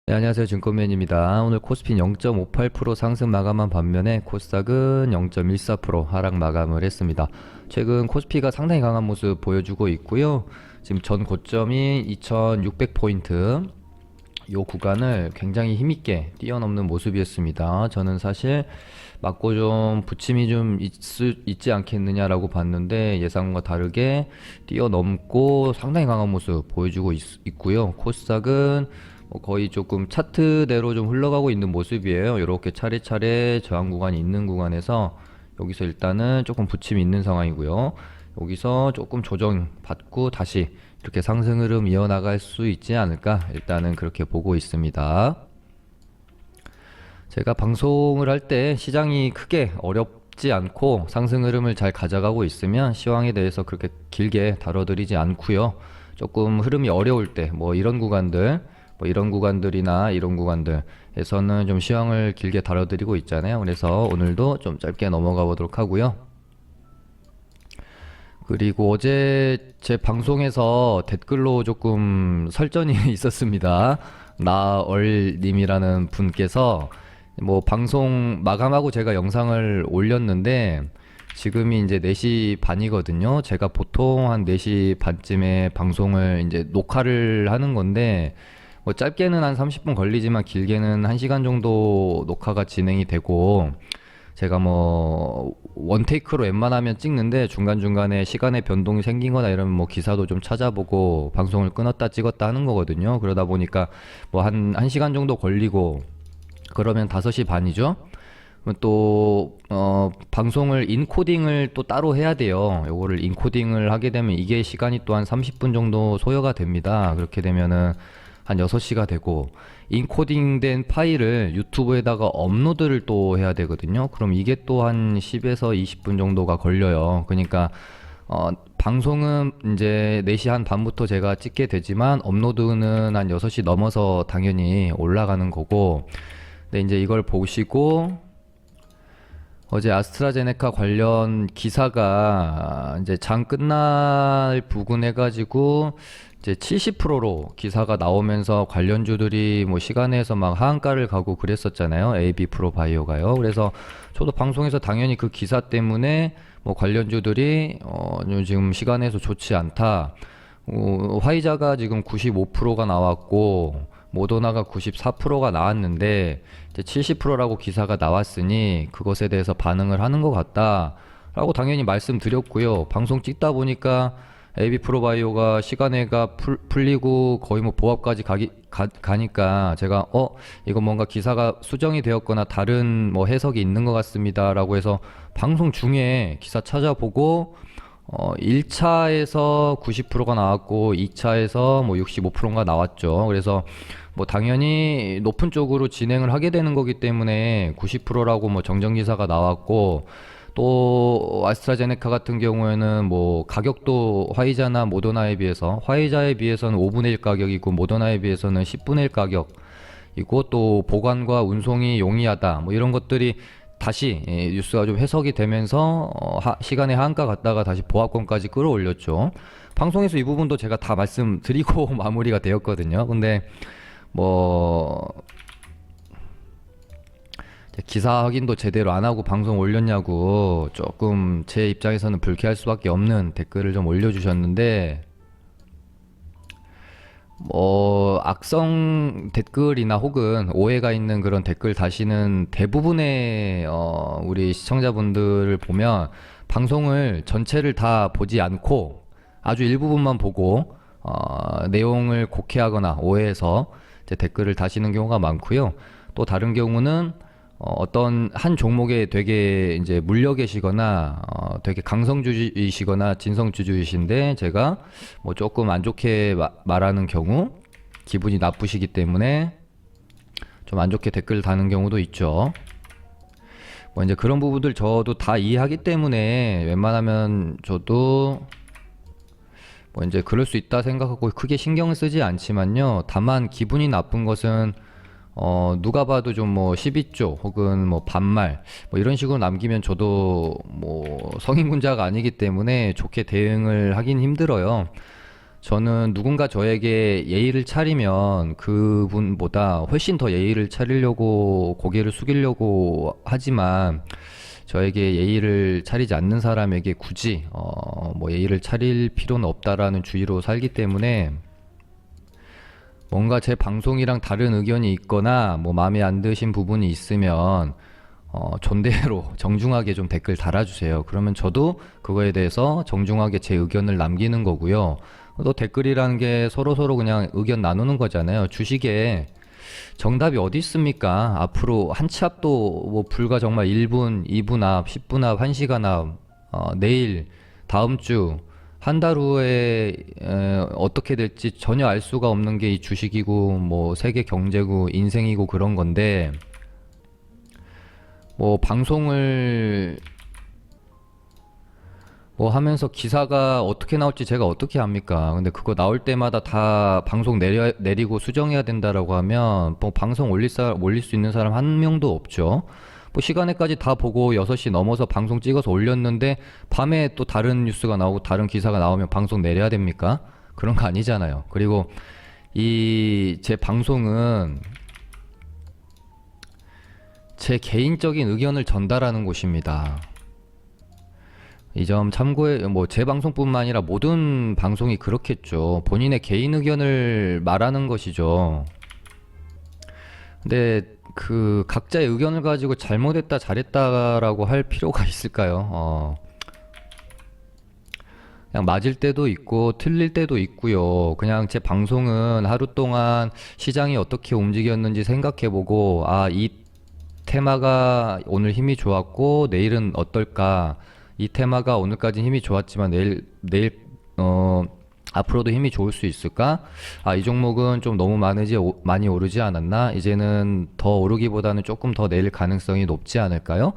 네, 안녕하세요. 증권맨입니다. 오늘 코스피 0.58% 상승 마감한 반면에 코스닥은 0.14% 하락 마감을 했습니다. 최근 코스피가 상당히 강한 모습 보여주고 있고요. 지금 전 고점이 2600포인트 요 구간을 굉장히 힘있게 뛰어넘는 모습이었습니다. 저는 사실 맞고 좀 부침이 좀 있지 않겠느냐라고 봤는데 예상과 다르게 뛰어넘고 상당히 강한 모습 보여주고 있고요. 코스닥은 거의 조금 차트대로 좀 흘러가고 있는 모습이에요. 이렇게 차례차례 저항 구간이 있는 구간에서 여기서 일단은 조금 부침이 있는 상황이고요. 여기서 조금 조정 받고 다시 이렇게 상승 흐름 이어나갈 수 있지 않을까, 일단은 그렇게 보고 있습니다. 제가 방송을 할 때 시장이 크게 어렵지 않고 상승 흐름을 잘 가져가고 있으면 시황에 대해서 그렇게 길게 다뤄드리지 않고요. 조금 흐름이 어려울 때 뭐 이런 구간들, 뭐 이런 구간들이나 이런 구간들에서는 좀 시황을 길게 다뤄드리고 있잖아요. 그래서 오늘도 좀 짧게 넘어가 보도록 하고요. 그리고 어제 제 방송에서 댓글로 조금 설전이 있었습니다. 나얼님이라는 분께서 뭐 방송 마감하고 제가 영상을 올렸는데 지금이 이제 4시 반이거든요. 제가 보통 한 4시 반쯤에 방송을 이제 녹화를 하는 건데 뭐 짧게는 한 30분 걸리지만 길게는 1시간 정도 녹화가 진행이 되고, 제가 뭐 원테이크로 웬만하면 찍는데 중간중간에 시간의 변동이 생긴 거나 이러면 뭐 기사도 좀 찾아보고 방송을 끊었다 찍었다 하는 거거든요. 그러다 보니까 뭐 한 1시간 정도 걸리고, 그러면 5시 반이죠. 그럼 또 방송을 인코딩을 또 따로 해야 돼요. 요거를 인코딩을 하게 되면 이게 시간이 또 한 30분 정도 소요가 됩니다. 그렇게 되면은 한 6시가 되고, 인코딩된 파일을 유튜브에다가 업로드를 또 해야 되거든요. 그럼 이게 또 한 10에서 20분 정도가 걸려요. 그러니까 방송은 이제 4시 한 반부터 제가 찍게 되지만 업로드는 한 6시 넘어서 당연히 올라가는 거고, 근데 이제 이걸 보시고 어제 아스트라제네카 관련 기사가 이제 장 끝날 부근 해가지고 이제 70%로 기사가 나오면서 관련주들이 뭐 시간에서 막 하한가를 가고 그랬었잖아요. AB 프로바이오가요. 그래서 저도 방송에서 당연히 그 기사 때문에 뭐 관련주들이 지금 시간에서 좋지 않다. 화이자가 지금 95%가 나왔고 모더나가 94%가 나왔는데 이제 70%라고 기사가 나왔으니 그것에 대해서 반응을 하는 것 같다 라고 당연히 말씀드렸고요. 방송 찍다 보니까 AB 프로바이오가 시간에가 풀리고 거의 뭐 보합까지 가니까 제가 이거 뭔가 기사가 수정이 되었거나 다른 뭐 해석이 있는 것 같습니다 라고 해서 방송 중에 기사 찾아보고 1차에서 90%가 나왔고 2차에서 뭐 65%가 나왔죠. 그래서 뭐 당연히 높은 쪽으로 진행을 하게 되는 거기 때문에 90%라고 뭐 정정기사가 나왔고, 또 아스트라제네카 같은 경우에는 뭐 가격도 화이자나 모더나에 비해서, 화이자에 비해서는 5분의 1 가격이고 모더나에 비해서는 10분의 1 가격이고, 또 보관과 운송이 용이하다 뭐 이런 것들이 다시 뉴스가 좀 해석이 되면서 시간에 한가 갔다가 다시 보합권까지 끌어올렸죠. 방송에서 이 부분도 제가 다 말씀드리고 마무리가 되었거든요. 근데 뭐 기사 확인도 제대로 안 하고 방송 올렸냐고 조금 제 입장에서는 불쾌할 수밖에 없는 댓글을 좀 올려주셨는데, 뭐 악성 댓글이나 혹은 오해가 있는 그런 댓글 다시는 대부분의 우리 시청자분들을 보면 방송을 전체를 다 보지 않고 아주 일부분만 보고 내용을 곡해하거나 오해해서 이제 댓글을 다시는 경우가 많고요. 또 다른 경우는 어떤 한 종목에 되게 이제 물려 계시거나 되게 강성주주이시거나 진성주주이신데 제가 뭐 조금 안 좋게 말하는 경우 기분이 나쁘시기 때문에 좀 안 좋게 댓글 다는 경우도 있죠. 뭐 이제 그런 부분들 저도 다 이해하기 때문에 웬만하면 저도 뭐 이제 그럴 수 있다 생각하고 크게 신경을 쓰지 않지만요. 다만 기분이 나쁜 것은 누가 봐도 좀 뭐 12조 혹은 뭐 반말 뭐 이런 식으로 남기면 저도 뭐 성인군자가 아니기 때문에 좋게 대응을 하긴 힘들어요. 저는 누군가 저에게 예의를 차리면 그분보다 훨씬 더 예의를 차리려고 고개를 숙이려고 하지만 저에게 예의를 차리지 않는 사람에게 굳이 뭐 예의를 차릴 필요는 없다라는 주의로 살기 때문에 뭔가 제 방송이랑 다른 의견이 있거나 뭐 마음에 안 드신 부분이 있으면 존대로 정중하게 좀 댓글 달아주세요. 그러면 저도 그거에 대해서 정중하게 제 의견을 남기는 거고요. 또 댓글이라는 게 서로서로 그냥 의견 나누는 거잖아요. 주식에 정답이 어디 있습니까? 앞으로 한 치 앞도 뭐 불과 정말 1분, 2분 앞, 10분 앞, 1시간 앞, 내일, 다음 주, 한 달 후에 어떻게 될지 전혀 알 수가 없는 게 이 주식이고 뭐 세계 경제고 인생이고 그런 건데 뭐 방송을 뭐 하면서 기사가 어떻게 나올지 제가 어떻게 합니까? 근데 그거 나올 때마다 다 방송 내리고 수정해야 된다라고 하면 뭐 방송 올릴 수 있는 사람 한 명도 없죠. 뭐 시간에까지 다 보고 6시 넘어서 방송 찍어서 올렸는데 밤에 또 다른 뉴스가 나오고 다른 기사가 나오면 방송 내려야 됩니까? 그런 거 아니잖아요. 그리고 이 제 방송은 제 개인적인 의견을 전달하는 곳입니다. 이 점 참고해, 뭐, 제 방송뿐만 아니라 모든 방송이 그렇겠죠. 본인의 개인 의견을 말하는 것이죠. 근데 그 각자의 의견을 가지고 잘못했다, 잘했다라고 할 필요가 있을까요? 그냥 맞을 때도 있고 틀릴 때도 있고요. 그냥 제 방송은 하루 동안 시장이 어떻게 움직였는지 생각해보고, 아, 이 테마가 오늘 힘이 좋았고 내일은 어떨까? 이 테마가 오늘까지 힘이 좋았지만 내일 앞으로도 힘이 좋을 수 있을까? 아, 이 종목은 좀 너무 많이 오르지 않았나? 이제는 더 오르기보다는 조금 더 내릴 가능성이 높지 않을까요?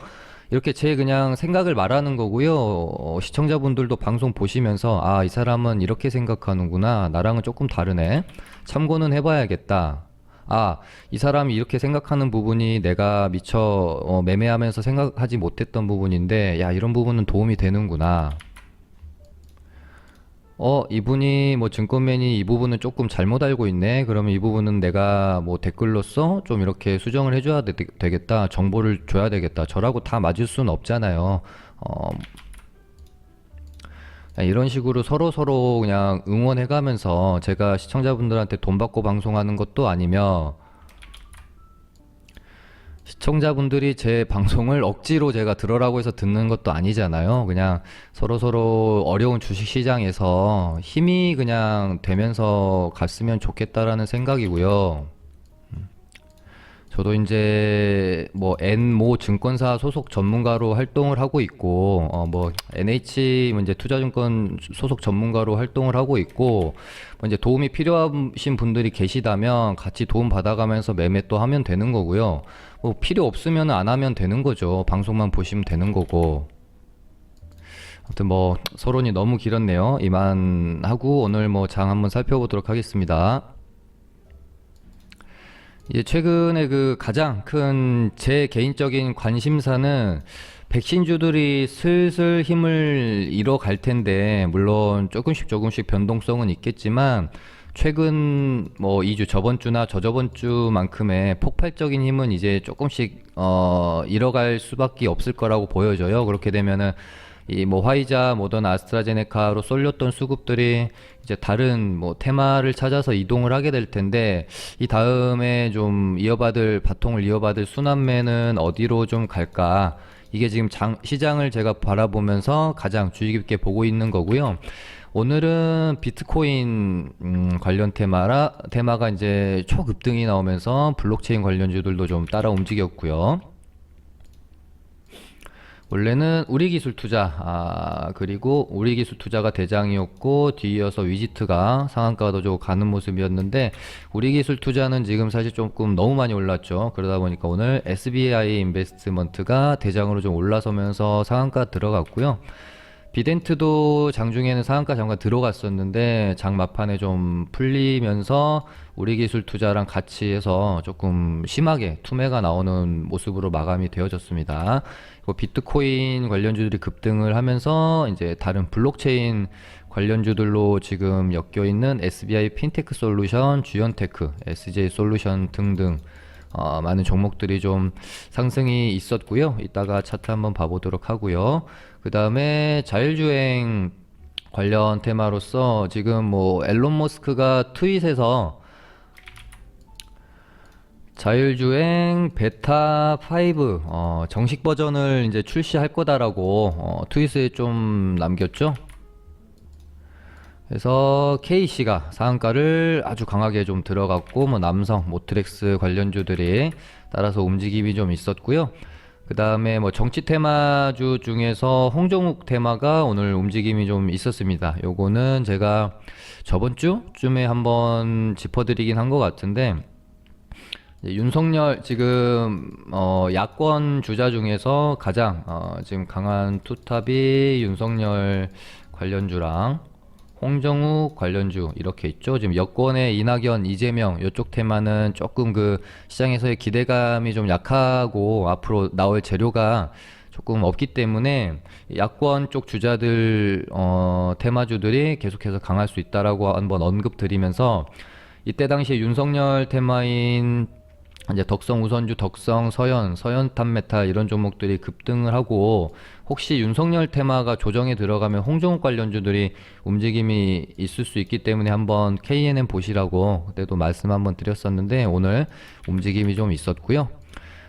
이렇게 제 그냥 생각을 말하는 거고요. 시청자분들도 방송 보시면서 아, 이 사람은 이렇게 생각하는구나. 나랑은 조금 다르네. 참고는 해봐야겠다. 아, 이 사람이 이렇게 생각하는 부분이 내가 미처 매매하면서 생각하지 못했던 부분인데, 야, 이런 부분은 도움이 되는구나. 이분이 뭐 증권맨이 이 부분은 조금 잘못 알고 있네. 그러면 이 부분은 내가 뭐 댓글로써 좀 이렇게 수정을 해줘야 되겠다. 정보를 줘야 되겠다. 저라고 다 맞을 수는 없잖아요. 이런 식으로 서로 그냥 응원해가면서 제가 시청자분들한테 돈 받고 방송하는 것도 아니며 시청자분들이 제 방송을 억지로 제가 들으라고 해서 듣는 것도 아니잖아요. 그냥 서로서로 어려운 주식시장에서 힘이 그냥 되면서 갔으면 좋겠다라는 생각이고요. 저도 이제 뭐 N모 증권사 소속 전문가로 활동을 하고 있고 뭐 NH 뭐 이제 투자증권 소속 전문가로 활동을 하고 있고 뭐 이제 도움이 필요하신 분들이 계시다면 같이 도움 받아가면서 매매 또 하면 되는 거고요. 뭐 필요 없으면 안 하면 되는 거죠. 방송만 보시면 되는 거고. 아무튼 뭐 서론이 너무 길었네요. 이만 하고 오늘 뭐 장 한번 살펴보도록 하겠습니다. 이제 최근에 그 가장 큰 제 개인적인 관심사는 백신주들이 슬슬 힘을 잃어갈 텐데, 물론 조금씩 변동성은 있겠지만, 최근 뭐 2주, 저번 주나 저저번 주만큼의 폭발적인 힘은 이제 조금씩, 잃어갈 수밖에 없을 거라고 보여져요. 그렇게 되면은, 이 뭐 화이자, 모더나, 아스트라제네카로 쏠렸던 수급들이 이제 다른 뭐 테마를 찾아서 이동을 하게 될 텐데 이 다음에 좀 바통을 이어받을 순환매는 어디로 좀 갈까? 이게 지금 시장을 제가 바라보면서 가장 주의 깊게 보고 있는 거고요. 오늘은 비트코인 관련 테마가 이제 초급등이 나오면서 블록체인 관련주들도 좀 따라 움직였고요. 원래는 그리고 우리기술 투자가 대장이었고 뒤이어서 위지트가 상한가가 더 가는 모습이었는데 우리기술 투자는 지금 사실 조금 너무 많이 올랐죠. 그러다 보니까 오늘 SBI 인베스트먼트가 대장으로 좀 올라서면서 상한가 들어갔고요. 비덴트도 장중에는 상한가 잠깐 들어갔었는데 장 막판에 좀 풀리면서 우리기술 투자랑 같이 해서 조금 심하게 투매가 나오는 모습으로 마감이 되어졌습니다. 비트코인 관련주들이 급등을 하면서 이제 다른 블록체인 관련주들로 지금 엮여 있는 SBI 핀테크 솔루션, 주연테크, SJ 솔루션 등등 많은 종목들이 좀 상승이 있었고요. 이따가 차트 한번 봐보도록 하고요. 그 다음에 자율주행 관련 테마로서 지금 뭐 앨런 머스크가 트윗에서 자율주행 베타 5 정식 버전을 이제 출시할 거다라고 트윗에 좀 남겼죠. 그래서 KC가 상한가를 아주 강하게 좀 들어갔고, 뭐 남성, 모트렉스 관련주들이 따라서 움직임이 좀 있었고요. 그 다음에 뭐 정치 테마주 중에서 홍정욱 테마가 오늘 움직임이 좀 있었습니다. 요거는 제가 저번 주쯤에 한번 짚어드리긴 한 것 같은데, 윤석열 지금 야권 주자 중에서 가장 지금 강한 투탑이 윤석열 관련주랑 홍정욱 관련주 이렇게 있죠. 지금 여권의 이낙연, 이재명 이쪽 테마는 조금 그 시장에서의 기대감이 좀 약하고 앞으로 나올 재료가 조금 없기 때문에 야권 쪽 주자들 테마주들이 계속해서 강할 수 있다라고 한번 언급 드리면서, 이때 당시에 윤석열 테마인 이제 덕성 우선주, 덕성, 서현, 서현탄 메탈 이런 종목들이 급등을 하고, 혹시 윤석열 테마가 조정에 들어가면 홍정욱 관련주들이 움직임이 있을 수 있기 때문에 한번 KNM 보시라고 그때도 말씀 한번 드렸었는데, 오늘 움직임이 좀 있었고요.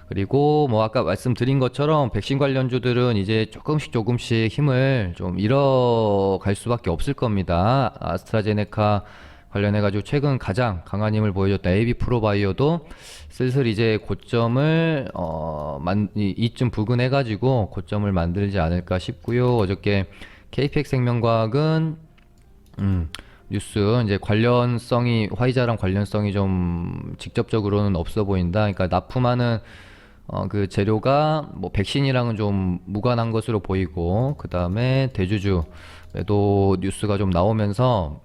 그리고 뭐 아까 말씀드린 것처럼 백신 관련주들은 이제 조금씩 힘을 좀 잃어갈 수밖에 없을 겁니다. 아스트라제네카 관련해가지고 최근 가장 강한 힘을 보여줬던 AB 프로바이오도 슬슬 이제 고점을 이쯤 부근해가지고 고점을 만들지 않을까 싶고요. 어저께 KPX 생명과학은 뉴스 이제 관련성이, 화이자랑 관련성이 좀 직접적으로는 없어 보인다. 그러니까 납품하는 그 재료가 뭐 백신이랑은 좀 무관한 것으로 보이고, 그 다음에 대주주 매도 뉴스가 좀 나오면서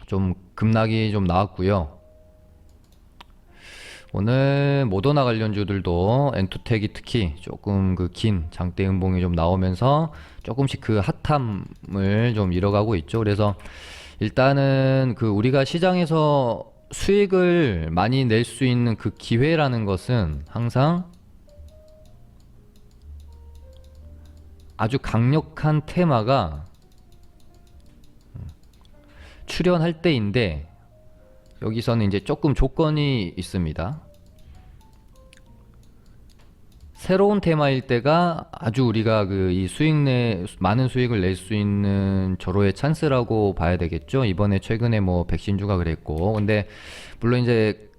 좀 급락이 좀 나왔고요. 오늘 모더나 관련주들도 엔투텍이 특히 조금 그 긴 장대 음봉이 좀 나오면서 조금씩 그 핫함을 좀 잃어가고 있죠. 그래서 일단은 그 우리가 시장에서 수익을 많이 낼 수 있는 그 기회라는 것은 항상 아주 강력한 테마가 출현할 때인데, 여기서는 이제 조금 조건이 있습니다. 새로운 테마일 때가 아주 우리가 그 이 많은 수익을 낼 수 있는 절호의 찬스라고 봐야 되겠죠. 이번에 최근에 뭐 백신주가 그랬고, 근데 물론 이제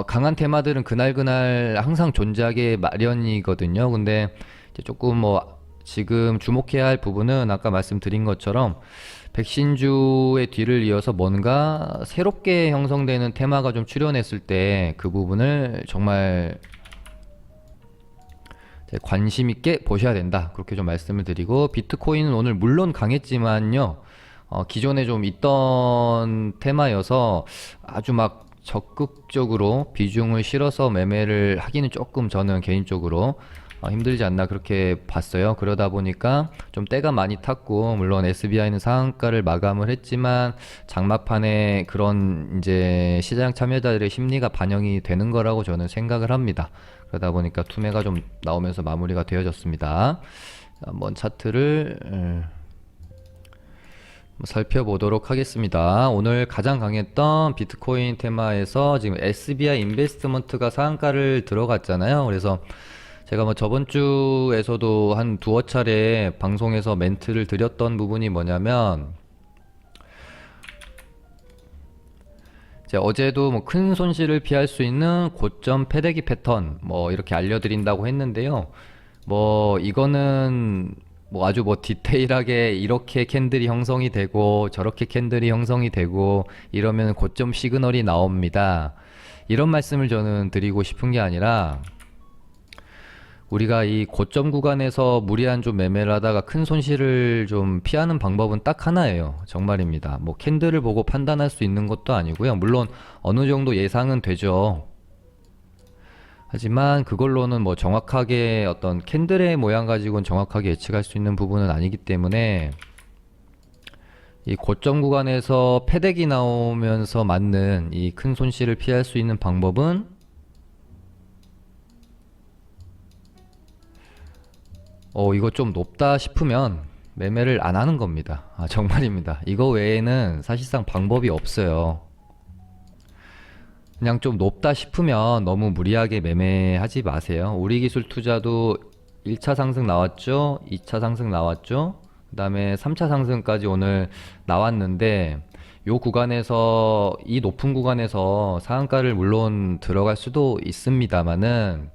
강한 테마들은 그날 항상 존재하게 마련이거든요. 근데 이제 조금 뭐 지금 주목해야 할 부분은 아까 말씀드린 것처럼 백신주의 뒤를 이어서 뭔가 새롭게 형성되는 테마가 좀 출현했을 때 그 부분을 정말 관심 있게 보셔야 된다, 그렇게 좀 말씀을 드리고, 비트코인은 오늘 물론 강했지만요, 기존에 좀 있던 테마여서 아주 막 적극적으로 비중을 실어서 매매를 하기는 조금 저는 개인적으로 힘들지 않나 그렇게 봤어요. 그러다 보니까 좀 때가 많이 탔고, 물론 SBI는 상한가를 마감을 했지만 장마판에 그런 이제 시장 참여자들의 심리가 반영이 되는 거라고 저는 생각을 합니다. 그러다 보니까 투매가 좀 나오면서 마무리가 되어졌습니다. 한번 차트를 살펴보도록 하겠습니다. 오늘 가장 강했던 비트코인 테마에서 지금 SBI 인베스트먼트가 상한가를 들어갔잖아요. 그래서 제가 뭐 저번 주에서도 한 두어 차례 방송에서 멘트를 드렸던 부분이 뭐냐면, 어제도 뭐 큰 손실을 피할 수 있는 고점 패대기 패턴 뭐 이렇게 알려드린다고 했는데요. 뭐 이거는 뭐 아주 뭐 디테일하게 이렇게 캔들이 형성이 되고 저렇게 캔들이 형성이 되고 이러면 고점 시그널이 나옵니다, 이런 말씀을 저는 드리고 싶은 게 아니라, 우리가 이 고점 구간에서 무리한 좀 매매를 하다가 큰 손실을 좀 피하는 방법은 딱 하나예요. 정말입니다. 뭐 캔들을 보고 판단할 수 있는 것도 아니고요. 물론 어느 정도 예상은 되죠. 하지만 그걸로는 뭐 정확하게 어떤 캔들의 모양 가지고는 정확하게 예측할 수 있는 부분은 아니기 때문에, 이 고점 구간에서 패대기 나오면서 맞는 이 큰 손실을 피할 수 있는 방법은 이거 좀 높다 싶으면 매매를 안 하는 겁니다. 정말입니다. 이거 외에는 사실상 방법이 없어요. 그냥 좀 높다 싶으면 너무 무리하게 매매하지 마세요. 우리 기술 투자도 1차 상승 나왔죠? 2차 상승 나왔죠? 그 다음에 3차 상승까지 오늘 나왔는데 요 구간에서 이 높은 구간에서 상한가를 물론 들어갈 수도 있습니다만은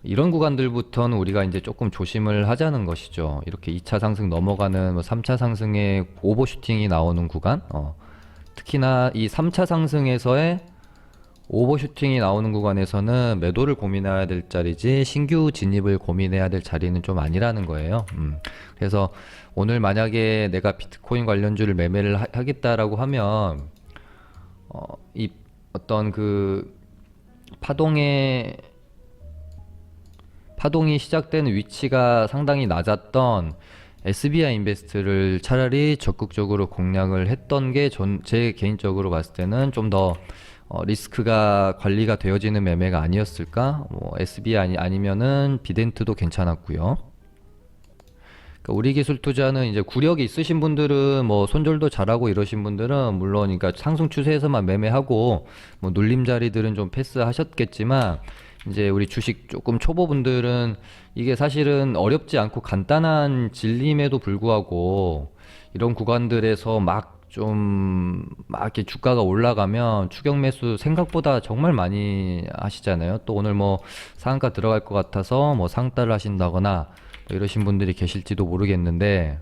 이런 구간들부터는 우리가 이제 조금 조심을 하자는 것이죠. 이렇게 2차 상승 넘어가는 3차 상승의 오버슈팅이 나오는 구간, 특히나 이 3차 상승에서의 오버슈팅이 나오는 구간에서는 매도를 고민해야 될 자리지 신규 진입을 고민해야 될 자리는 좀 아니라는 거예요. 그래서 오늘 만약에 내가 비트코인 관련주를 매매를 하겠다라고 하면 이 어떤 그 파동이 시작되는 위치가 상당히 낮았던 SBI 인베스트를 차라리 적극적으로 공략을 했던 게 제 개인적으로 봤을 때는 좀 더 리스크가 관리가 되어지는 매매가 아니었을까? 뭐 SBI 아니면은 비덴트도 괜찮았고요. 그러니까 우리 기술 투자는 이제 구력이 있으신 분들은 뭐 손절도 잘하고 이러신 분들은 물론 그러니까 상승 추세에서만 매매하고 뭐 눌림 자리들은 좀 패스하셨겠지만 이제 우리 주식 조금 초보분들은 이게 사실은 어렵지 않고 간단한 진림에도 불구하고 이런 구간들에서 막 이렇게 주가가 올라가면 추격 매수 생각보다 정말 많이 하시잖아요. 또 오늘 뭐 상한가 들어갈 것 같아서 뭐 상따를 하신다거나 뭐 이러신 분들이 계실지도 모르겠는데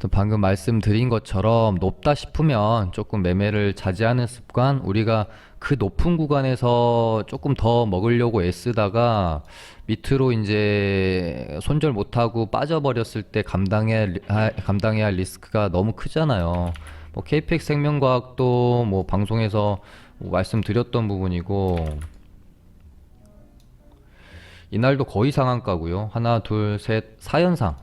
또 방금 말씀드린 것처럼 높다 싶으면 조금 매매를 자제하는 습관, 우리가 그 높은 구간에서 조금 더 먹으려고 애쓰다가 밑으로 이제 손절 못하고 빠져버렸을 때 감당해야 할 리스크가 너무 크잖아요. 뭐 KPX 생명과학도 뭐 방송에서 말씀드렸던 부분이고 이날도 거의 상한가고요. 하나, 둘, 셋, 4연상.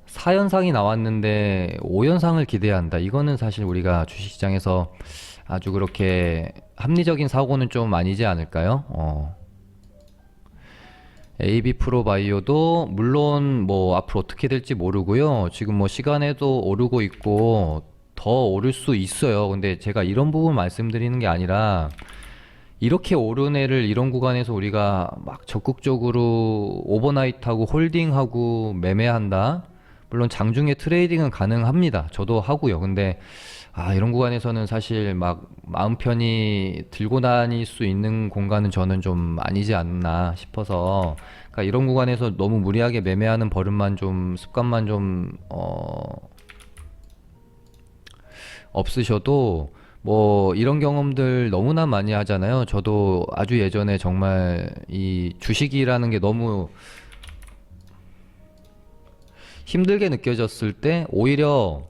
4연상이 나왔는데 5연상을 기대한다. 이거는 사실 우리가 주식시장에서 아주 그렇게 합리적인 사고는 좀 아니지 않을까요? AB 프로바이오도 물론 뭐 앞으로 어떻게 될지 모르고요. 지금 뭐 시간에도 오르고 있고 더 오를 수 있어요. 근데 제가 이런 부분 말씀드리는 게 아니라 이렇게 오른 애를 이런 구간에서 우리가 막 적극적으로 오버나잇하고 홀딩하고 매매한다. 물론 장중에 트레이딩은 가능합니다. 저도 하고요. 근데 이런 구간에서는 사실 막 마음 편히 들고 다닐 수 있는 공간은 저는 좀 아니지 않나 싶어서 그러니까 이런 구간에서 너무 무리하게 매매하는 버릇만 좀 습관만 좀 없으셔도 뭐 이런 경험들 너무나 많이 하잖아요. 저도 아주 예전에 정말 이 주식이라는 게 너무 힘들게 느껴졌을 때 오히려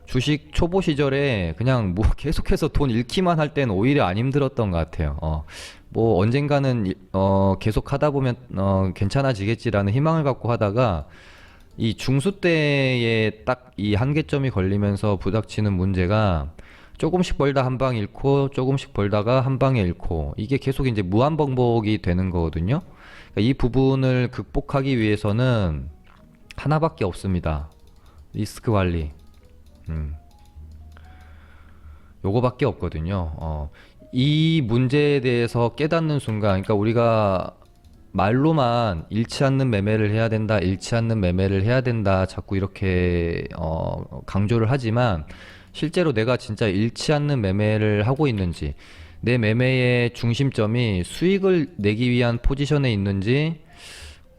주식 초보 시절에 그냥 뭐 계속해서 돈 잃기만 할 때는 오히려 안 힘들었던 것 같아요. 뭐 언젠가는 계속 하다 보면 괜찮아지겠지라는 희망을 갖고 하다가 이 중수 때에 딱 이 한계점이 걸리면서 부닥치는 문제가 조금씩 벌다 한 방 잃고 조금씩 벌다가 한 방에 잃고 이게 계속 이제 무한 반복이 되는 거거든요. 그러니까 이 부분을 극복하기 위해서는 하나밖에 없습니다. 리스크 관리. 요거밖에 없거든요. 이 문제에 대해서 깨닫는 순간, 그러니까 우리가 말로만 잃지 않는 매매를 해야 된다, 잃지 않는 매매를 해야 된다, 자꾸 이렇게 강조를 하지만 실제로 내가 진짜 잃지 않는 매매를 하고 있는지, 내 매매의 중심점이 수익을 내기 위한 포지션에 있는지,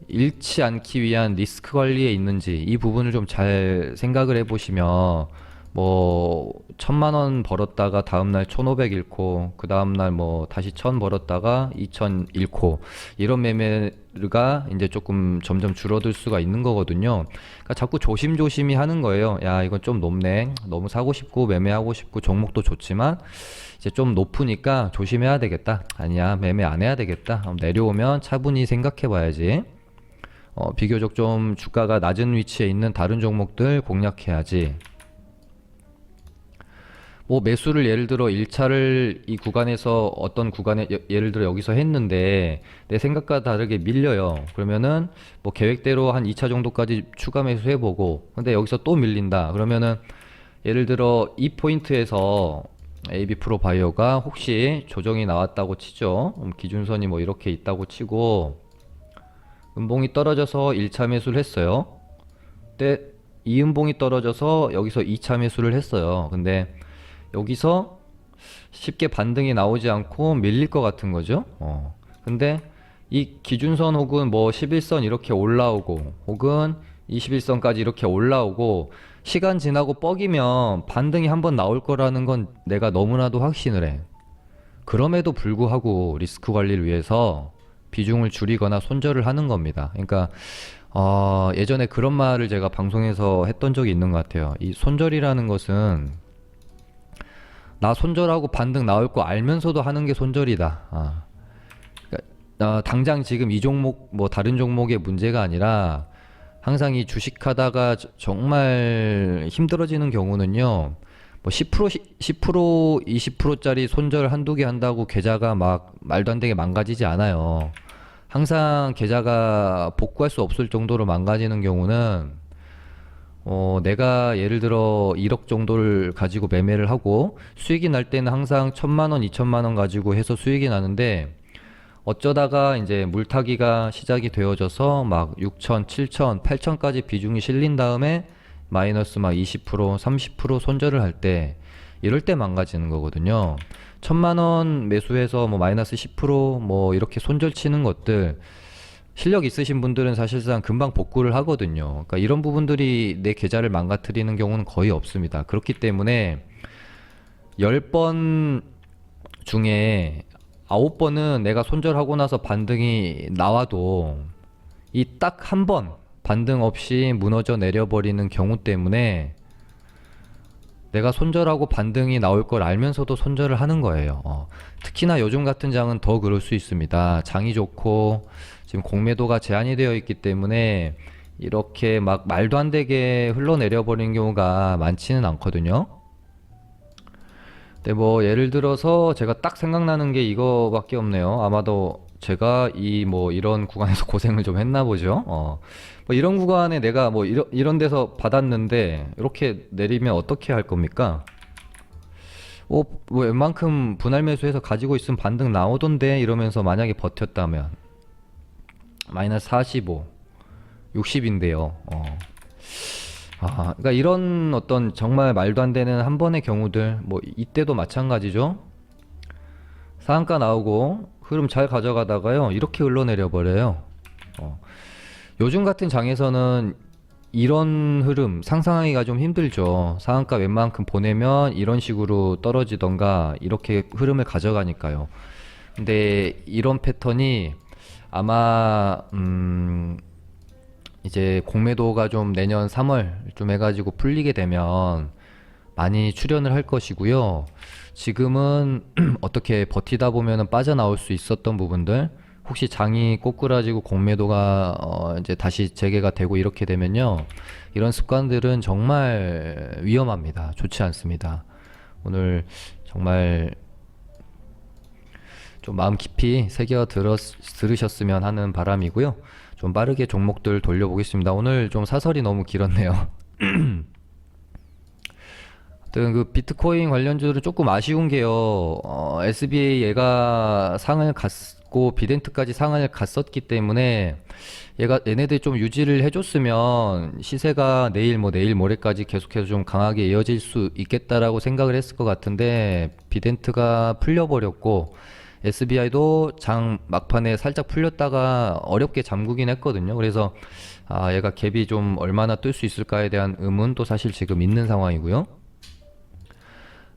잃지 않기 위한 리스크 관리에 있는지 이 부분을 좀 잘 생각을 해보시면 뭐 1,000만 원 벌었다가 다음날 1,500 잃고 그 다음날 뭐 다시 1,000 벌었다가 2,000 잃고 이런 매매가 이제 조금 점점 줄어들 수가 있는 거거든요. 그러니까 자꾸 조심조심히 하는 거예요. 야, 이건 좀 높네. 너무 사고 싶고 매매하고 싶고 종목도 좋지만 이제 좀 높으니까 조심해야 되겠다. 아니야, 매매 안 해야 되겠다. 내려오면 차분히 생각해 봐야지. 비교적 좀 주가가 낮은 위치에 있는 다른 종목들 공략해야지. 뭐 매수를 예를 들어 1차를 이 구간에서 어떤 구간에 예를 들어 여기서 했는데 내 생각과 다르게 밀려요. 그러면은 뭐 계획대로 한 2차 정도까지 추가 매수 해보고, 근데 여기서 또 밀린다. 그러면은 예를 들어 이 포인트에서 AB 프로바이오가 혹시 조정이 나왔다고 치죠. 기준선이 뭐 이렇게 있다고 치고 음봉이 떨어져서 1차 매수를 했어요. 근데 이 음봉이 떨어져서 여기서 2차 매수를 했어요. 근데 여기서 쉽게 반등이 나오지 않고 밀릴 것 같은 거죠. 근데 이 기준선 혹은 뭐 11선 이렇게 올라오고 혹은 21선까지 이렇게 올라오고 시간 지나고 뻐기면 반등이 한번 나올 거라는 건 내가 너무나도 확신을 해. 그럼에도 불구하고 리스크 관리를 위해서 비중을 줄이거나 손절을 하는 겁니다. 그러니까 예전에 그런 말을 제가 방송에서 했던 적이 있는 것 같아요. 이 손절이라는 것은 나 손절하고 반등 나올 거 알면서도 하는 게 손절이다. 그러니까, 당장 지금 이 종목 뭐 다른 종목의 문제가 아니라 항상 이 주식하다가 정말 힘들어지는 경우는요. 뭐 10%, 20%짜리 손절 한두 개 한다고 계좌가 막 말도 안 되게 망가지지 않아요. 항상 계좌가 복구할 수 없을 정도로 망가지는 경우는 내가 예를 들어 1억 정도를 가지고 매매를 하고 수익이 날 때는 항상 1,000만 원, 2,000만 원 가지고 해서 수익이 나는데 어쩌다가 이제 물타기가 시작이 되어져서 막 6천, 7천, 8천까지 비중이 실린 다음에 마이너스 막 20%, 30% 손절을 할 때 이럴 때 망가지는 거거든요. 1,000만 원 매수해서 뭐 마이너스 10%뭐 이렇게 손절 치는 것들 실력 있으신 분들은 사실상 금방 복구를 하거든요. 그러니까 이런 부분들이 내 계좌를 망가뜨리는 경우는 거의 없습니다. 그렇기 때문에 10번 중에 9번은 내가 손절하고 나서 반등이 나와도 이 딱 한 번 반등 없이 무너져 내려버리는 경우 때문에 내가 손절하고 반등이 나올 걸 알면서도 손절을 하는 거예요. 특히나 요즘 같은 장은 더 그럴 수 있습니다. 장이 좋고 지금 공매도가 제한이 되어 있기 때문에 이렇게 막 말도 안 되게 흘러내려 버리는 경우가 많지는 않거든요. 근데 뭐 예를 들어서 제가 딱 생각나는 게 이거밖에 없네요. 아마도 제가 이 뭐 이런 구간에서 고생을 좀 했나 보죠. 뭐 이런 구간에 내가 뭐 이런 데서 받았는데 이렇게 내리면 어떻게 할 겁니까? 뭐 웬만큼 분할 매수해서 가지고 있으면 반등 나오던데 이러면서 만약에 버텼다면 마이너스 45, 60인데요. 그러니까 이런 어떤 정말 말도 안 되는 한 번의 경우들, 뭐 이때도 마찬가지죠. 상한가 나오고 흐름 잘 가져가다가요 이렇게 흘러내려 버려요. 요즘 같은 장에서는 이런 흐름 상상하기가 좀 힘들죠. 상한가 웬만큼 보내면 이런 식으로 떨어지던가 이렇게 흐름을 가져가니까요. 근데 이런 패턴이 아마 이제 공매도가 좀 내년 3월쯤 해가지고 풀리게 되면 많이 출현을 할 것이고요. 지금은 어떻게 버티다 보면은 빠져나올 수 있었던 부분들, 혹시 장이 꼬꾸라지고 공매도가 이제 다시 재개가 되고 이렇게 되면요, 이런 습관들은 정말 위험합니다. 좋지 않습니다. 오늘 정말 좀 마음 깊이 새겨 들으셨으면 하는 바람이고요. 좀 빠르게 종목들 돌려보겠습니다. 오늘 좀 사설이 너무 길었네요. 하여튼 그 비트코인 관련주들은 조금 아쉬운 게요. SBA 얘가 상을 갔고 비덴트까지 상을 갔었기 때문에 얘네들이 좀 유지를 해줬으면 시세가 내일 모레까지 계속해서 좀 강하게 이어질 수 있겠다라고 생각을 했을 것 같은데 비덴트가 풀려버렸고 SBI도 장 막판에 살짝 풀렸다가 어렵게 잠그긴 했거든요. 그래서 얘가 갭이 좀 얼마나 뜰 수 있을까에 대한 의문도 사실 지금 있는 상황이고요.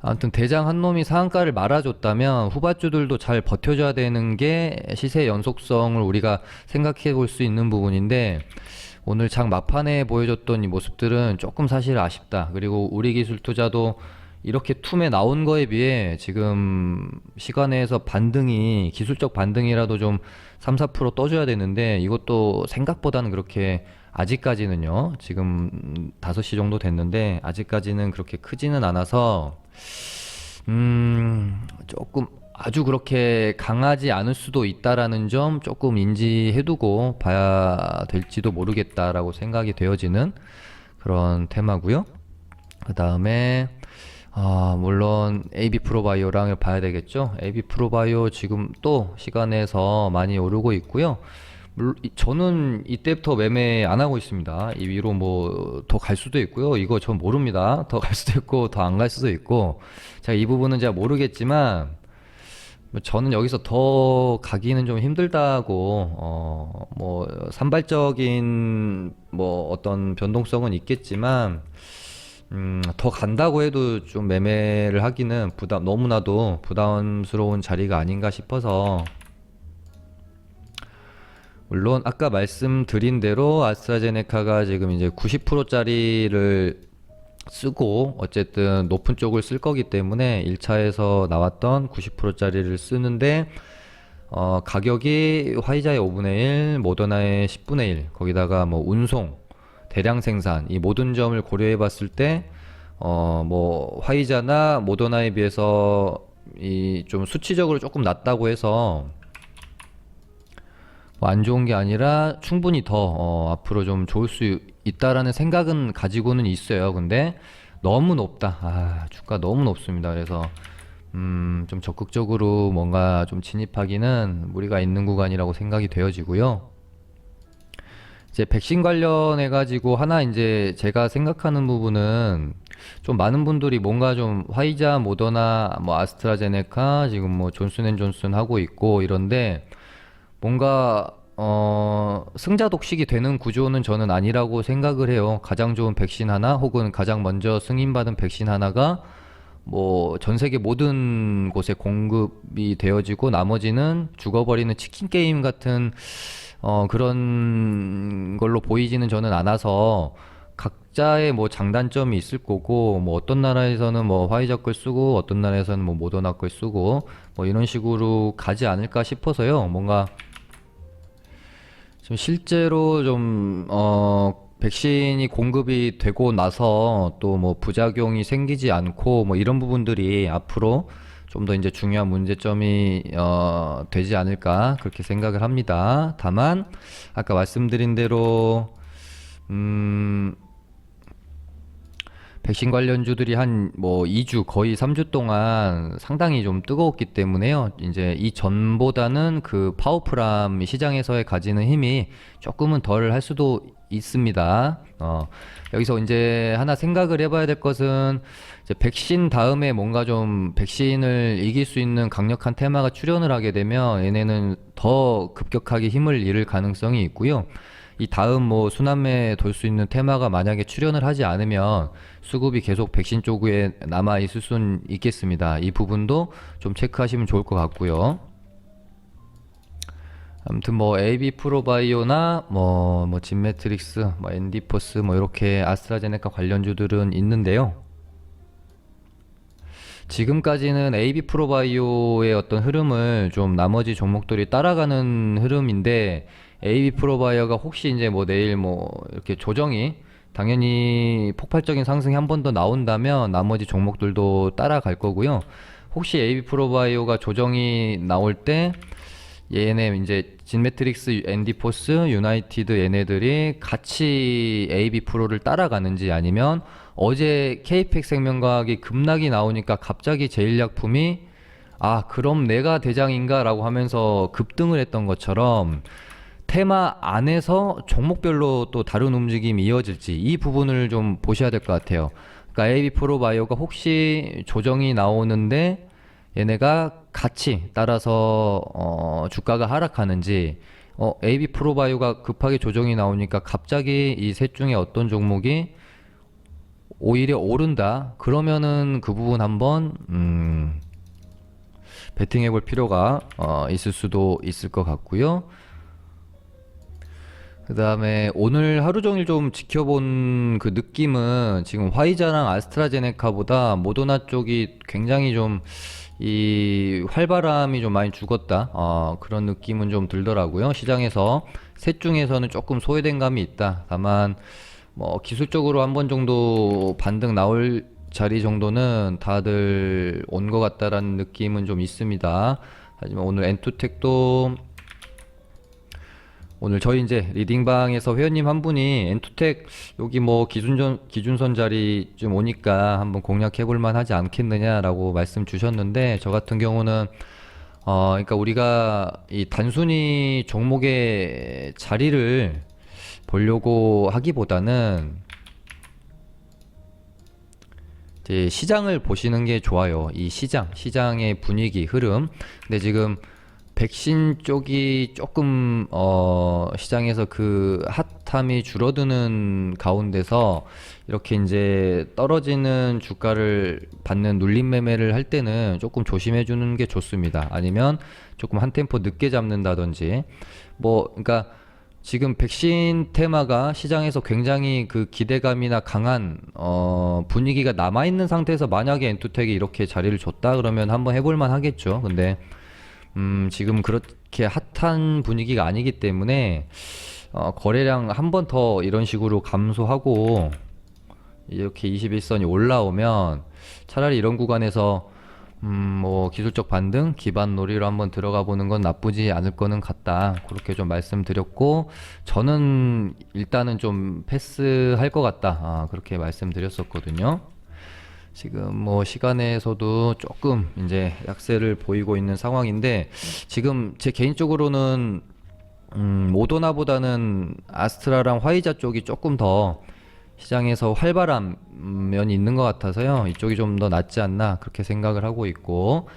아무튼 대장 한 놈이 상한가를 말아줬다면 후발주들도 잘 버텨줘야 되는 게 시세 연속성을 우리가 생각해 볼 수 있는 부분인데, 오늘 장 막판에 보여줬던 이 모습들은 조금 사실 아쉽다. 그리고 우리 기술 투자도 이렇게 툼에 나온 거에 비해 지금 시간에서 반등이 기술적 반등이라도 좀 3, 4% 떠줘야 되는데 이것도 생각보다는 그렇게 아직까지는요. 지금 5시 정도 됐는데 아직까지는 그렇게 크지는 않아서 조금 아주 그렇게 강하지 않을 수도 있다라는 점 조금 인지해두고 봐야 될지도 모르겠다라고 생각이 되어지는 그런 테마고요. 그 다음에 물론 AB 프로바이오랑 봐야 되겠죠. AB 프로바이오 지금 또 시간에서 많이 오르고 있고요. 저는 이때부터 매매 안 하고 있습니다. 이 위로 뭐 더 갈 수도 있고요. 이거 전 모릅니다. 더 갈 수도 있고 더 안 갈 수도 있고 제가 이 부분은 제가 모르겠지만 뭐 저는 여기서 더 가기는 좀 힘들다고 뭐 산발적인 뭐 어떤 변동성은 있겠지만 더 간다고 해도 좀 매매를 하기는 너무나도 부담스러운 자리가 아닌가 싶어서 물론 아까 말씀드린 대로 아스트라제네카가 지금 이제 90%짜리를 쓰고 어쨌든 높은 쪽을 쓸 거기 때문에 1차에서 나왔던 90%짜리를 쓰는데 가격이 화이자의 5분의 1, 모더나의 10분의 1 거기다가 뭐 운송, 대량 생산 이 모든 점을 고려해 봤을 때 뭐 화이자나 모더나에 비해서 이 좀 수치적으로 조금 낮다고 해서 뭐 안 좋은 게 아니라 충분히 더 앞으로 좀 좋을 수 있다라는 생각은 가지고는 있어요. 근데 너무 높다. 주가 너무 높습니다. 그래서 좀 적극적으로 뭔가 좀 진입하기는 무리가 있는 구간이라고 생각이 되어지고요. 이제 백신 관련해 가지고 하나 이제 제가 생각하는 부분은 좀 많은 분들이 뭔가 좀 화이자, 모더나, 뭐 아스트라제네카 지금 뭐 존슨앤존슨 하고 있고 이런데 뭔가 승자 독식이 되는 구조는 저는 아니라고 생각을 해요. 가장 좋은 백신 하나 혹은 가장 먼저 승인받은 백신 하나가 뭐 전 세계 모든 곳에 공급이 되어지고 나머지는 죽어버리는 치킨 게임 같은 그런 걸로 보이지는 저는 않아서 각자의 뭐 장단점이 있을 거고 뭐 어떤 나라에서는 뭐 화이자 걸 쓰고 어떤 나라에서는 뭐 모더나 걸 쓰고 뭐 이런 식으로 가지 않을까 싶어서요. 뭔가 좀 실제로 좀 백신이 공급이 되고 나서 또 뭐 부작용이 생기지 않고 뭐 이런 부분들이 앞으로 좀 더 이제 중요한 문제점이 되지 않을까 그렇게 생각을 합니다. 다만 아까 말씀드린 대로 백신 관련주들이 한 뭐 2주 거의 3주 동안 상당히 좀 뜨거웠기 때문에요. 이제 이 전보다는 그 파워풀함이 시장에서의 가지는 힘이 조금은 덜 할 수도 있습니다. 여기서 이제 하나 생각을 해봐야 될 것은 이제 백신 다음에 뭔가 좀 백신을 이길 수 있는 강력한 테마가 출현을 하게 되면 얘네는 더 급격하게 힘을 잃을 가능성이 있고요. 이 다음 뭐 순환매에 돌 수 있는 테마가 만약에 출현을 하지 않으면 수급이 계속 백신 쪽에 남아 있을 수는 있겠습니다. 이 부분도 좀 체크하시면 좋을 것 같고요. 아무튼 뭐 AB 프로바이오나 뭐 진매트릭스, 뭐 엔디포스 뭐 이렇게 아스트라제네카 관련주들은 있는데요. 지금까지는 AB 프로바이오의 어떤 흐름을 좀 나머지 종목들이 따라가는 흐름인데 AB 프로바이오가 혹시 이제 뭐 내일 뭐 이렇게 조정이 당연히 폭발적인 상승이 한 번 더 나온다면 나머지 종목들도 따라갈 거고요. 혹시 AB 프로바이오가 조정이 나올 때 얘네 이제 진매트릭스, 엔디포스, 유나이티드 얘네들이 같이 AB 프로를 따라가는지 아니면 어제 KPX 생명과학이 급락이 나오니까 갑자기 제일약품이 그럼 내가 대장인가 라고 하면서 급등을 했던 것처럼 테마 안에서 종목별로 또 다른 움직임이 이어질지 이 부분을 좀 보셔야 될 것 같아요. 그러니까 AB 프로바이오가 혹시 조정이 나오는데 얘네가 같이 따라서 주가가 하락하는지 AB 프로바이오가 급하게 조정이 나오니까 갑자기 이 셋 중에 어떤 종목이 오히려 오른다 그러면은 그 부분 한번 베팅해 볼 필요가 있을 수도 있을 것 같고요. 그다음에 오늘 하루 종일 좀 지켜본 그 느낌은 지금 화이자랑 아스트라제네카보다 모더나 쪽이 굉장히 좀 이 활바람이 좀 많이 죽었다. 그런 느낌은 좀 들더라고요. 시장에서 셋 중에서는 조금 소외된 감이 있다. 다만 뭐 기술적으로 한 번 정도 반등 나올 자리 정도는 다들 온 것 같다라는 느낌은 좀 있습니다. 하지만 오늘 엔투텍도 오늘 저희 이제 리딩방에서 회원님 한 분이 엔투텍 여기 뭐 기준선 자리 좀 오니까 한번 공략해 볼 만하지 않겠느냐라고 말씀 주셨는데, 저 같은 경우는 그러니까 우리가 이 단순히 종목의 자리를 보려고 하기보다는 이제 시장을 보시는 게 좋아요. 이 시장의 분위기, 흐름. 근데 지금 백신 쪽이 조금 시장에서 그 핫함이 줄어드는 가운데서 이렇게 이제 떨어지는 주가를 받는 눌림 매매를 할 때는 조금 조심해 주는 게 좋습니다. 아니면 조금 한 템포 늦게 잡는다든지 뭐 그러니까 지금 백신 테마가 시장에서 굉장히 그 기대감이나 강한 분위기가 남아 있는 상태에서 만약에 엔투텍이 이렇게 자리를 줬다 그러면 한번 해볼 만 하겠죠. 근데 지금 그렇게 핫한 분위기가 아니기 때문에 거래량 한 번 더 이런 식으로 감소하고 이렇게 21선이 올라오면 차라리 이런 구간에서 뭐 기술적 반등, 기반 놀이로 한번 들어가 보는 건 나쁘지 않을 거는 같다. 그렇게 좀 말씀드렸고, 저는 일단은 좀 패스할 것 같다. 그렇게 말씀드렸었거든요. 지금 뭐 시간에서도 조금 이제 약세를 보이고 있는 상황인데, 지금 제 개인적으로는 모더나보다는 아스트라랑 화이자 쪽이 조금 더 시장에서 활발한 면이 있는 것 같아서요. 이쪽이 좀 더 낫지 않나 그렇게 생각을 하고 있고,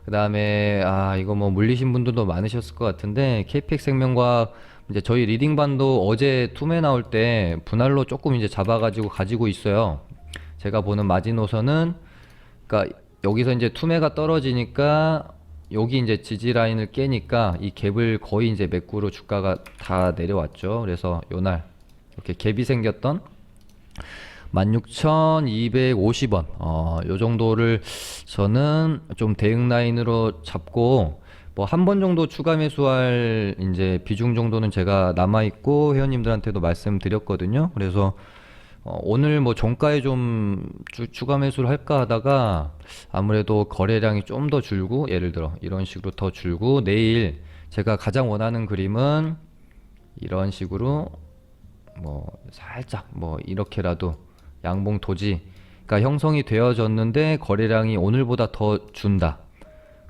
그 다음에 이거 뭐 물리신 분들도 많으셨을 것 같은데 KPX 생명과학 이제 저희 리딩반도 어제 투매 나올 때 분할로 조금 이제 잡아가지고 가지고 있어요. 제가 보는 마지노선은 그러니까 여기서 이제 투매가 떨어지니까 여기 이제 지지 라인을 깨니까 이 갭을 거의 이제 매꾸로 주가가 다 내려왔죠. 그래서 요날 이렇게 갭이 생겼던 16,250원 요 정도를 저는 좀 대응 라인으로 잡고, 뭐 한 번 정도 추가 매수할 이제 비중 정도는 제가 남아 있고 회원님들한테도 말씀드렸거든요. 그래서 오늘 뭐 종가에 좀 추가 매수를 할까 하다가 아무래도 거래량이 좀 더 줄고, 예를 들어 이런 식으로 더 줄고, 내일 제가 가장 원하는 그림은 이런 식으로 뭐 살짝 뭐 이렇게라도 양봉 도지가 형성이 되어졌는데 거래량이 오늘보다 더 준다.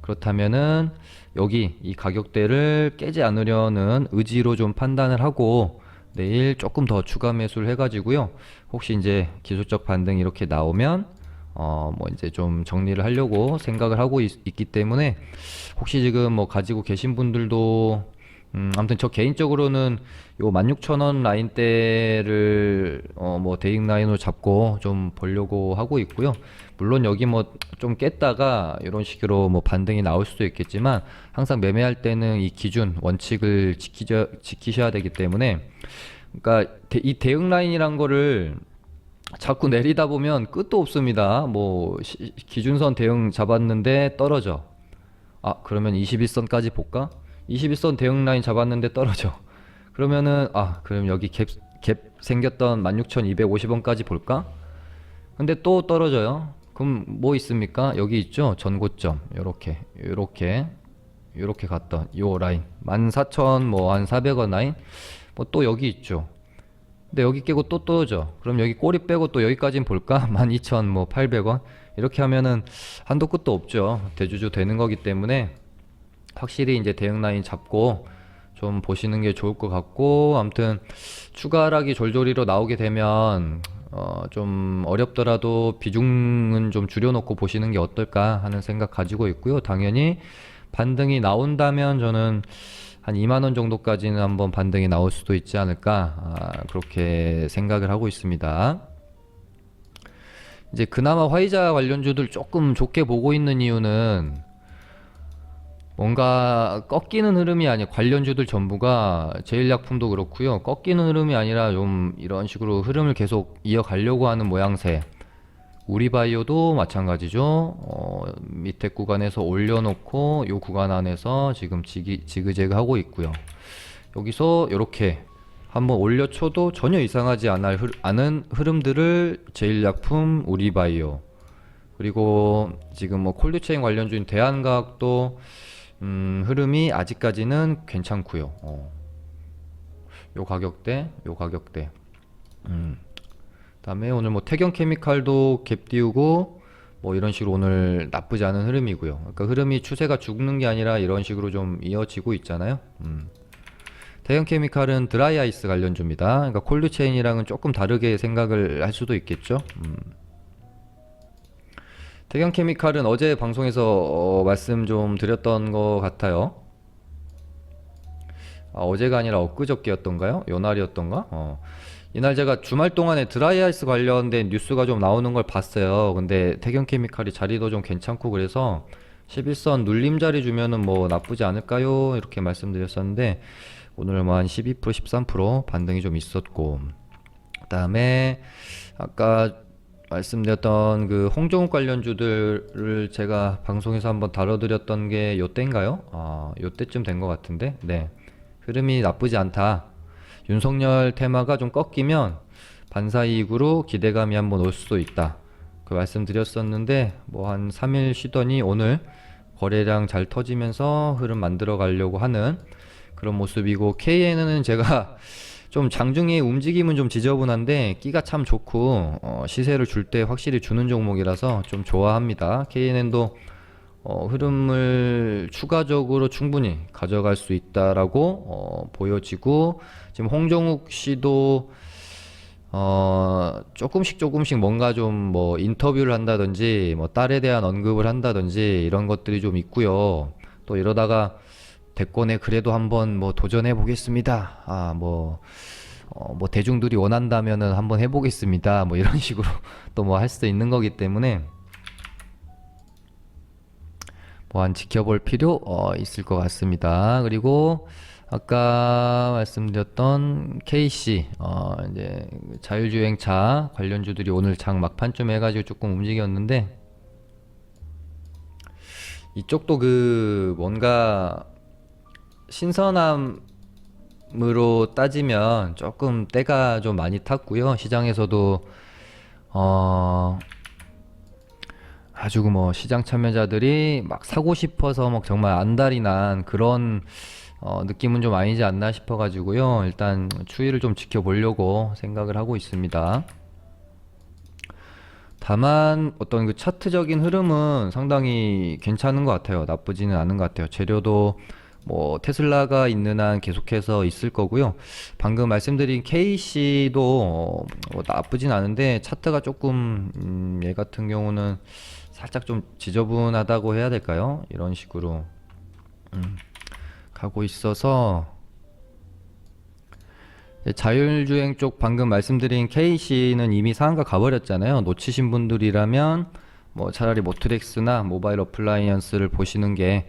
그렇다면은 여기 이 가격대를 깨지 않으려는 의지로 좀 판단을 하고 내일 조금 더 추가 매수를 해가지고요. 혹시 이제 기술적 반등 이렇게 나오면 뭐 이제 좀 정리를 하려고 생각을 하고 있기 때문에, 혹시 지금 뭐 가지고 계신 분들도 아무튼 저 개인적으로는 요 16,000원 라인대를 뭐 대응 라인으로 잡고 좀 보려고 하고 있고요. 물론 여기 뭐 좀 깼다가 이런 식으로 뭐 반등이 나올 수도 있겠지만, 항상 매매할 때는 이 기준 원칙을 지키셔야 되기 때문에, 그러니까 이 대응 라인이란 거를 자꾸 내리다 보면 끝도 없습니다. 뭐 기준선 대응 잡았는데 떨어져. 그러면 21선까지 볼까? 21선 대응 라인 잡았는데 떨어져. 그러면은 그럼 여기 갭 생겼던 16,250원까지 볼까? 근데 또 떨어져요. 그럼 뭐 있습니까? 여기 있죠. 전고점. 요렇게 갔던 요 라인 14,000 뭐 한 400원 라인 뭐 또 여기 있죠. 근데 여기 깨고 또 떨어져. 그럼 여기 꼬리 빼고 또 여기까지는 볼까? 12,000 뭐 800원 이렇게 하면은 한도 끝도 없죠. 대주주 되는 거기 때문에 확실히 이제 대응 라인 잡고 좀 보시는 게 좋을 것 같고, 아무튼 추가 하락이 졸졸이로 나오게 되면 좀 어렵더라도 비중은 좀 줄여놓고 보시는 게 어떨까 하는 생각 가지고 있고요. 당연히 반등이 나온다면 저는 한 2만원 정도까지는 한번 반등이 나올 수도 있지 않을까, 그렇게 생각을 하고 있습니다. 이제 그나마 화이자 관련주들 조금 좋게 보고 있는 이유는 뭔가 꺾이는 흐름이 아니라 관련주들 전부가 제일약품도 그렇고요. 꺾이는 흐름이 아니라 좀 이런 식으로 흐름을 계속 이어가려고 하는 모양새. 우리바이오도 마찬가지죠. 밑에 구간에서 올려놓고 요 구간 안에서 지금 지그재그 하고 있고요. 여기서 이렇게 한번 올려쳐도 전혀 이상하지 않은 흐름들을 제일약품, 우리바이오, 그리고 지금 뭐 콜드체인 관련주인 대한과학도 흐름이 아직까지는 괜찮고요. 요 가격대, 요 가격대. 그다음에 오늘 뭐 태경케미칼도 갭 띄우고 뭐 이런 식으로 오늘 나쁘지 않은 흐름이고요. 그러니까 흐름이 추세가 죽는 게 아니라 이런 식으로 좀 이어지고 있잖아요. 태경케미칼은 드라이아이스 관련주입니다. 그러니까 콜드체인이랑은 조금 다르게 생각을 할 수도 있겠죠. 태경케미칼은 어제 방송에서 말씀 좀 드렸던 것 같아요. 어제가 아니라 엊그저께였던가요? 요날이었던가? 이날 제가 주말 동안에 드라이아이스 관련된 뉴스가 좀 나오는 걸 봤어요. 근데 태경케미칼이 자리도 좀 괜찮고 그래서 11선 눌림자리 주면은 뭐 나쁘지 않을까요? 이렇게 말씀드렸었는데 오늘 뭐 한 12%, 13% 반등이 좀 있었고, 그다음에 아까 말씀드렸던 그 홍종욱 관련주들을 제가 방송에서 한번 다뤄드렸던 게 요때인가요? 요때쯤 된 것 같은데, 네, 흐름이 나쁘지 않다. 윤석열 테마가 좀 꺾이면 반사이익으로 기대감이 한번 올 수도 있다. 그 말씀드렸었는데 뭐 한 3일 쉬더니 오늘 거래량 잘 터지면서 흐름 만들어 가려고 하는 그런 모습이고, KN은 제가 좀 장중에 움직임은 좀 지저분한데 끼가 참 좋고 시세를 줄 때 확실히 주는 종목이라서 좀 좋아합니다. KN도 흐름을 추가적으로 충분히 가져갈 수 있다라고 보여지고, 지금 홍정욱 씨도 조금씩 뭔가 좀 뭐 인터뷰를 한다든지 뭐 딸에 대한 언급을 한다든지 이런 것들이 좀 있고요. 또 이러다가 대권에 그래도 한번 뭐 도전해 보겠습니다. 뭐 대중들이 원한다면은 한번 해보겠습니다. 뭐 이런 식으로 또 뭐 할 수도 있는 거기 때문에 뭐 한 지켜볼 필요 있을 것 같습니다. 그리고 아까 말씀드렸던 KC 이제 자율주행차 관련주들이 오늘 장 막판쯤 해가지고 조금 움직였는데, 이쪽도 그 뭔가 신선함으로 따지면 조금 때가 좀 많이 탔고요. 시장에서도 아주 뭐 시장 참여자들이 막 사고 싶어서 막 정말 안달이 난 그런 느낌은 좀 아니지 않나 싶어 가지고요. 일단 추이를 좀 지켜보려고 생각을 하고 있습니다. 다만 어떤 그 차트적인 흐름은 상당히 괜찮은 것 같아요. 나쁘지는 않은 것 같아요. 재료도 뭐 테슬라가 있는 한 계속해서 있을 거고요. 방금 말씀드린 KC도 뭐 나쁘진 않은데 차트가 조금 얘 같은 경우는 살짝 좀 지저분하다고 해야 될까요? 이런 식으로 가고 있어서 자율주행 쪽 방금 말씀드린 KC는 이미 상한가 가버렸잖아요. 놓치신 분들이라면 뭐 차라리 모트렉스나 모바일 어플라이언스를 보시는 게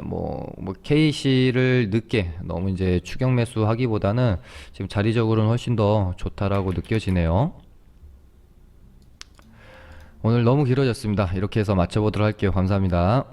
뭐 KC를 늦게 너무 이제 추격 매수 하기보다는 지금 자리적으로는 훨씬 더 좋다라고 느껴지네요. 오늘 너무 길어졌습니다. 이렇게 해서 마쳐보도록 할게요. 감사합니다.